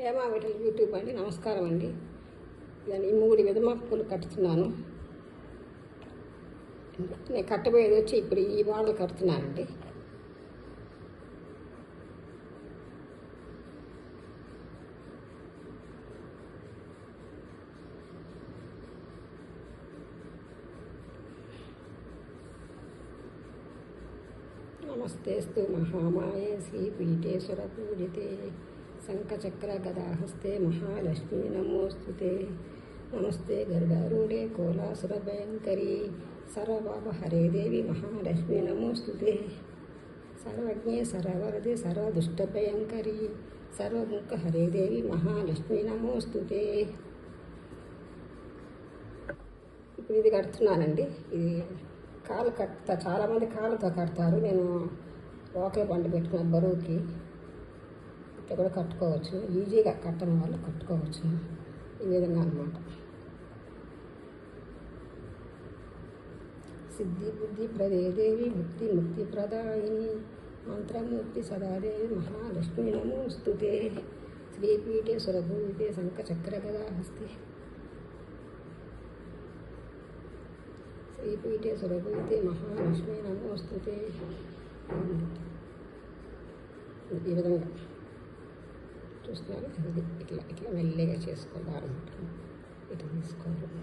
Hema Vithal YouTube అండి. నమస్కారం అండి. ఈ 3 విధమాకులు కట్టుతున్నాను. నేను కట్టబోయేది వచ్చి ఇప్పుడు ఈ మోడల్ కడుతున్నానండి. నమస్తేస్తు మహామాయే శ్రీపీఠేశ్వర పూజితే శంఖచక్ర గదాహస్తే మహాలక్ష్మీ నమోస్తుతే. నమస్తే గరుడారూఢే కోలాసుర భయంకరీ సర్వపాపహరే దేవి మహాలక్ష్మీ నమోస్తుతే. సర్వజ్ఞే సర్వవరదే సర్వదుష్టభయంకరీ సర్వముఖహరే దేవి మహాలక్ష్మీ నమోస్తుతే. ఇప్పుడు ఇది కడుతున్నానండి. ఇది కాలు కట్టుతా, చాలామంది కాళ్ళతో కడతారు. నేను రోకల బండి పెట్టుకున్న బరువుకి ఇట్లా కూడా కట్టుకోవచ్చు. ఈజీగా కట్టని వాళ్ళు కట్టుకోవచ్చు. ఈ విధంగా అన్నమాట. సిద్ధి బుద్ధి ప్రదేదేవి ముక్తి ముక్తి ప్రదాయిని మంత్రమూర్తి సదాదేవి మహాలక్ష్మీ నమోస్తుతే. శ్రీపీఠేశ్వర భూమితే శంఖచక్ర గదాహస్తే శ్రీపీఠేశ్వర భూమితే మహాలక్ష్మీ నమోస్తుతే. ఈ విధంగా చూస్తున్నారు. ఇది ఇట్లా ఇట్లా మెల్లిగా చేసుకోవాలన్నమాట. ఇట్లా తీసుకోవాలి.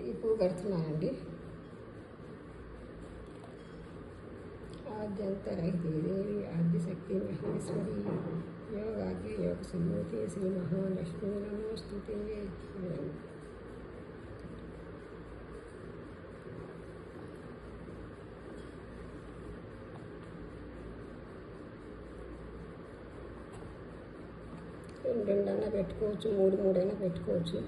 ఈ పువ్వు కడుతున్నానండి. ఆద్యంతరహితే దేవి ఆద్యశక్తి మహేశ్వరి యోగాగ్య యోగ సంభూతి శ్రీ మహాలక్ష్మీ నమోస్తుతే. రెండన్నా పెట్టుకోవచ్చు, 3 అయినా పెట్టుకోవచ్చు.